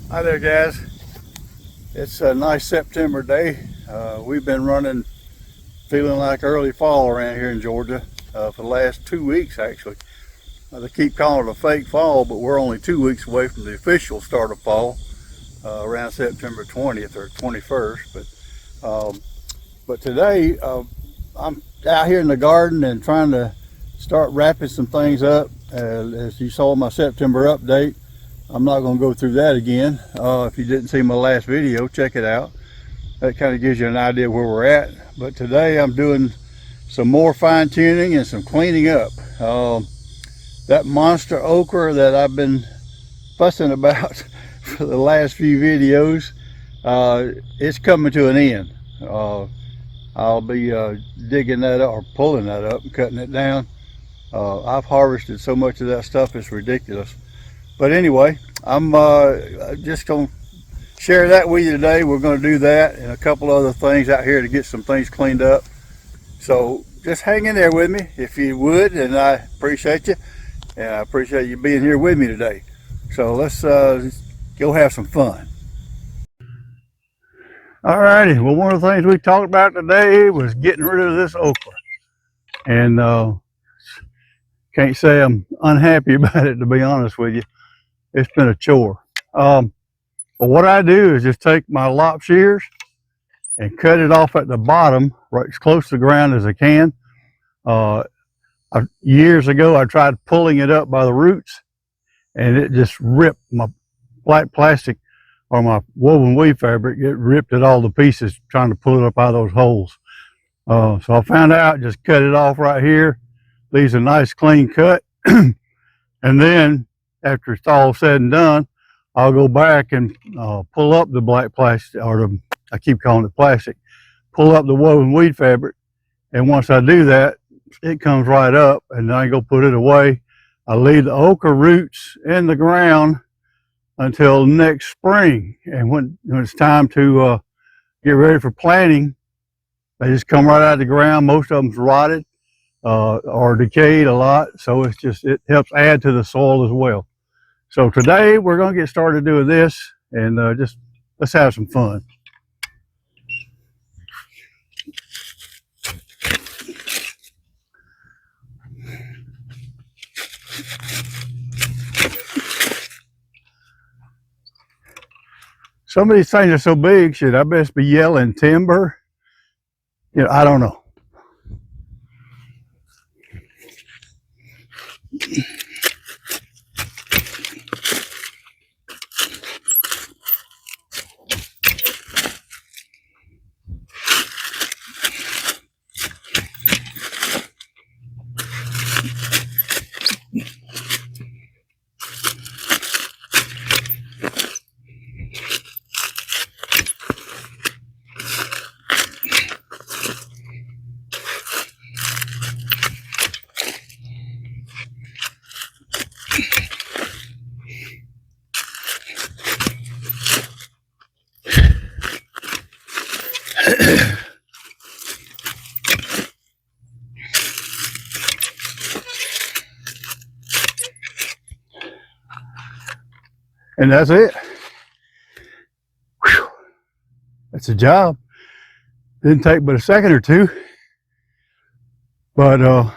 Hi there, guys. It's a nice September day. We've been running, feeling like early fall around here in Georgia for the last 2 weeks, actually. They keep calling it a fake fall, but we're only 2 weeks away from the official start of fall, around September 20th or 21st. But today, I'm out here in the garden and trying to start wrapping some things up. As you saw in my September update, I'm not going to go through that again. If you didn't see my last video, check it out. That kind of gives you an idea where we're at. But today I'm doing some more fine tuning and some cleaning up. That monster okra that I've been fussing about for the last few videos, it's coming to an end. I'll be digging that up or pulling that up and cutting it down. I've harvested so much of that stuff, it's ridiculous. But anyway, I'm just going to share that with you today. We're going to do that and a couple other things out here to get some things cleaned up. So just hang in there with me if you would, and I appreciate you. And I appreciate you being here with me today. So let's go have some fun. Alrighty, well, one of the things we talked about today was getting rid of this okra. And can't say I'm unhappy about it, to be honest with you. It's been a chore. But what I do is just take my lop shears and cut it off at the bottom, right as close to the ground as I can. Years ago, I tried pulling it up by the roots, and it just ripped my black plastic or my woven weave fabric. It ripped it all to pieces trying to pull it up out of those holes. So I found out, just cut it off right here. Leaves a nice clean cut. And then after it's all said and done, I'll go back and pull up the black plastic, or I keep calling it plastic, pull up the woven weave fabric. And once I do that, it comes right up, and then I go put it away. I leave the okra roots in the ground until next spring. And when it's time to get ready for planting, they just come right out of the ground. Most of them's rotted or decayed a lot. So it helps add to the soil as well. So today we're going to get started doing this, and just let's have some fun. Some of these things are so big, should I best be yelling timber? You know, I don't know. And that's it. Whew. That's a job. Didn't take but a second or two. But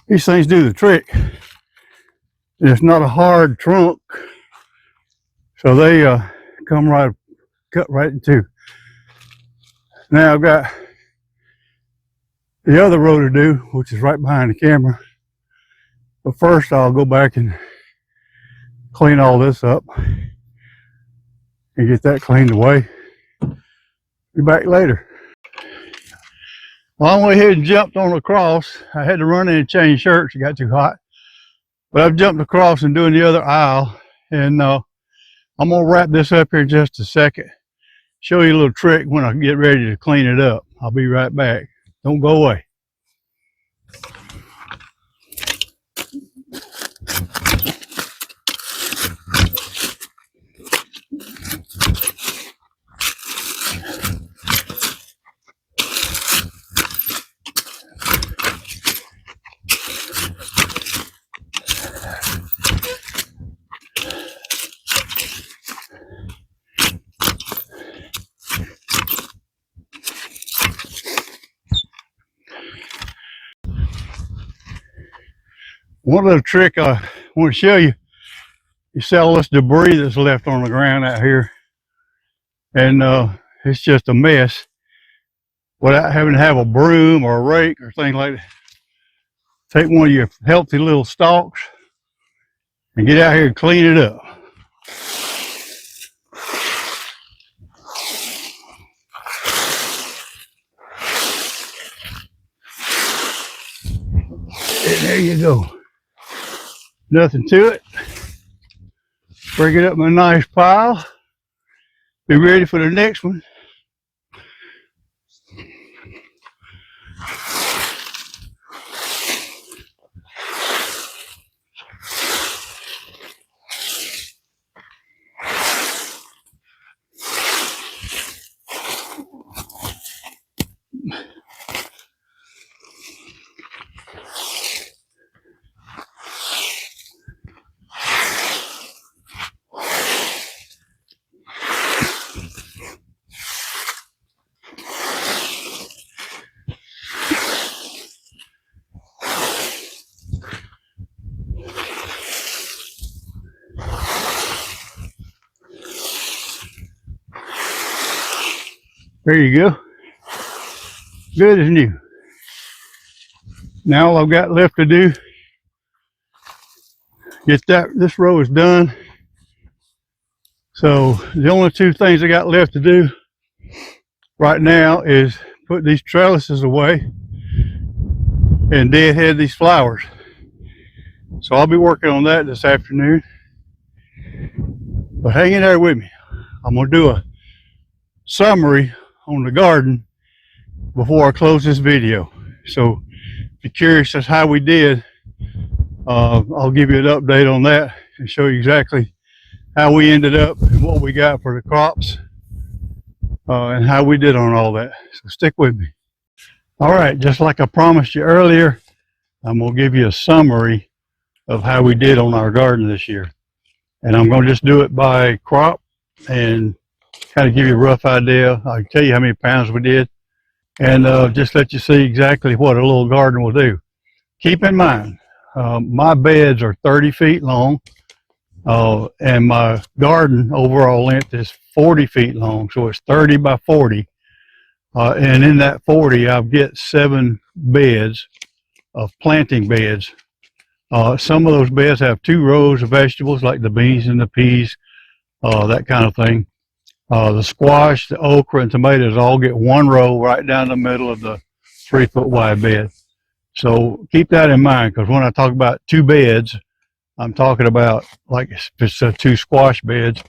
these things do the trick. And it's not a hard trunk, so they come right, cut right in two. Now I've got the other row to do, which is right behind the camera. But first I'll go back and clean all this up and get that cleaned away. Be back later. Well, I went ahead and jumped on across. I had to run in and change shirts. It got too hot. But I've jumped across and doing the other aisle. And I'm going to wrap this up here in just a second. Show you a little trick when I get ready to clean it up. I'll be right back. Don't go away. One little trick I want to show you, you see all this debris that's left on the ground out here, and it's just a mess without having to have a broom or a rake or things like that. Take one of your healthy little stalks and get out here and clean it up. And there you go. Nothing to it. Break it up in a nice pile. Be ready for the next one. There you go. Good as new. Now all I've got left to do, get this row is done. So the only two things I got left to do right now is put these trellises away and deadhead these flowers. So I'll be working on that this afternoon. But hang in there with me. I'm gonna do a summary on the garden before I close this video. So if you're curious as how we did, I'll give you an update on that and show you exactly how we ended up and what we got for the crops, and how we did on all that. So stick with me. All right, just like I promised you earlier, I'm gonna give you a summary of how we did on our garden this year. And I'm gonna just do it by crop and kind of give you a rough idea. I'll tell you how many pounds we did, and just let you see exactly what a little garden will do. Keep in mind, my beds are 30 feet long, and my garden overall length is 40 feet long, so it's 30 by 40. And in that 40, I'll get 7 beds of planting beds. Some of those beds have 2 rows of vegetables like the beans and the peas, that kind of thing. The squash, the okra, and tomatoes all get 1 row right down the middle of the 3-foot wide bed. So keep that in mind, because when I talk about 2 beds, I'm talking about, like if it's 2 squash beds,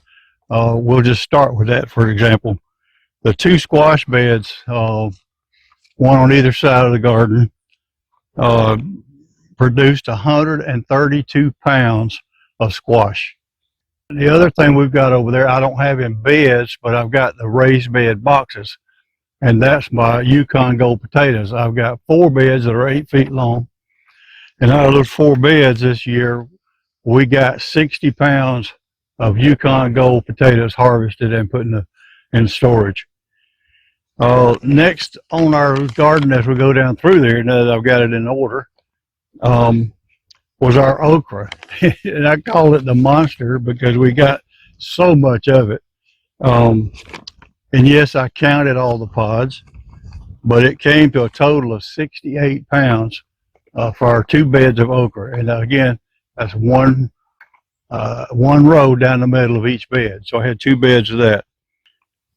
we'll just start with that for example. The 2 squash beds, one on either side of the garden, produced 132 pounds of squash. The other thing we've got over there, I don't have in beds, but I've got the raised bed boxes, and that's my Yukon Gold potatoes. I've got 4 beds that are 8 feet long, and out of those 4 beds this year, we got 60 pounds of Yukon Gold potatoes harvested and put in storage. Next on our garden, as we go down through there, now that I've got it in order, was our okra. And I call it the monster because we got so much of it. And yes, I counted all the pods, but it came to a total of 68 pounds for our 2 beds of okra. And again, that's one row down the middle of each bed. So I had 2 beds of that.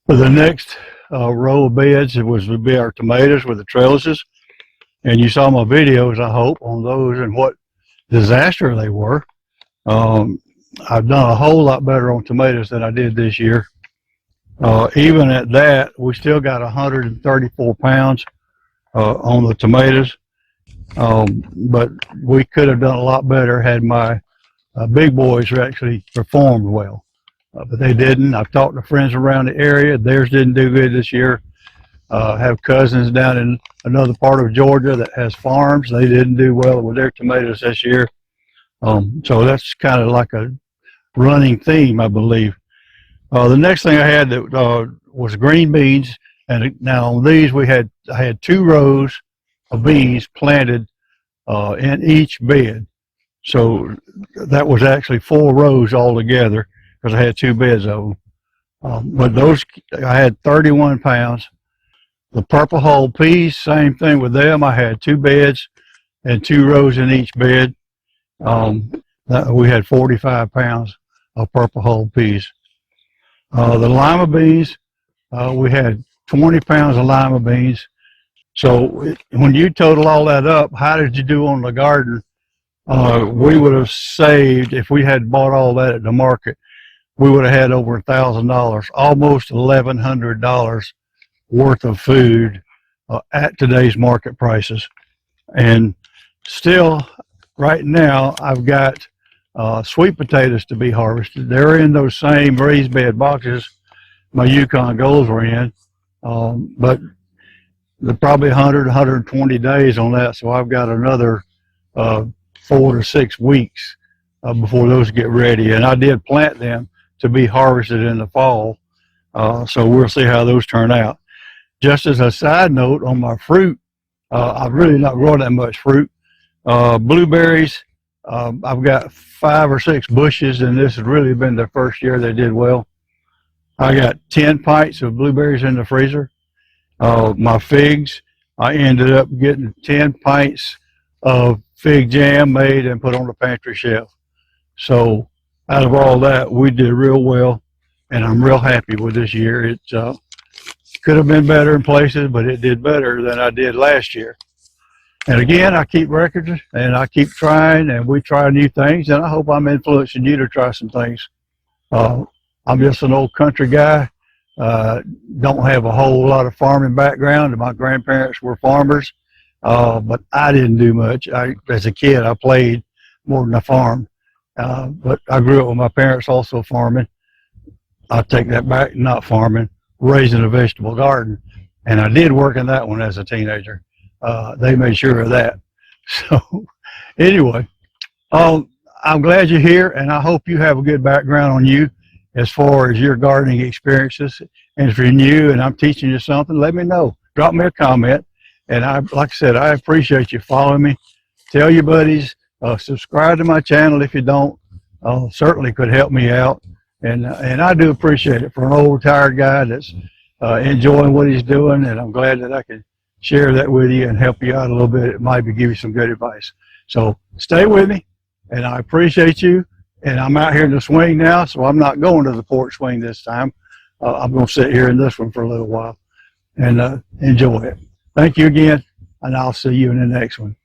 For the next row of beds, it would be our tomatoes with the trellises. And you saw my videos, I hope, on those and what disaster they were. I've done a whole lot better on tomatoes than I did this year. Even at that, we still got 134 pounds on the tomatoes. But we could have done a lot better had my big boys actually performed well. But they didn't. I've talked to friends around the area. Theirs didn't do good this year. Have cousins down in another part of Georgia that has farms. They didn't do well with their tomatoes this year. So that's kind of like a running theme, I believe. The next thing I had that was green beans, and now on these I had 2 rows of beans planted in each bed. So that was actually 4 rows altogether because I had 2 beds of them. But those, I had 31 pounds. The purple hull peas, same thing with them. I had 2 beds and 2 rows in each bed. We had 45 pounds of purple hull peas. The lima beans, we had 20 pounds of lima beans. So when you total all that up, how did you do on the garden? We would have saved, if we had bought all that at the market, we would have had over $1,000, almost $1,100 worth of food at today's market prices. And still, right now, I've got sweet potatoes to be harvested. They're in those same raised bed boxes my Yukon Golds were in, but they're probably 100, 120 days on that, so I've got another 4 to 6 weeks before those get ready. And I did plant them to be harvested in the fall, so we'll see how those turn out. Just as a side note on my fruit, I've really not grown that much fruit. Blueberries, I've got 5 or 6 bushes, and this has really been the first year they did well. I got 10 pints of blueberries in the freezer. My figs, I ended up getting 10 pints of fig jam made and put on the pantry shelf. So out of all that, we did real well, and I'm real happy with this year. It could have been better in places, but it did better than I did last year. And again, I keep records, and I keep trying, and we try new things, and I hope I'm influencing you to try some things. I'm just an old country guy. Don't have a whole lot of farming background. My grandparents were farmers, but I didn't do much. As a kid, I played more than I farmed. But I grew up with my parents also farming. I take that back, not farming, raising a vegetable garden. And I did work in that one as a teenager. They made sure of that. So anyway, I'm glad you're here, and I hope you have a good background on you as far as your gardening experiences. And if you're new and I'm teaching you something, let me know. Drop me a comment. And like I said, I appreciate you following me. Tell your buddies, subscribe to my channel if you don't. Certainly could help me out. And I do appreciate it for an old retired guy that's enjoying what he's doing. And I'm glad that I can share that with you and help you out a little bit. It might give you some good advice. So stay with me, and I appreciate you. And I'm out here in the swing now, so I'm not going to the porch swing this time. I'm going to sit here in this one for a little while and enjoy it. Thank you again, and I'll see you in the next one.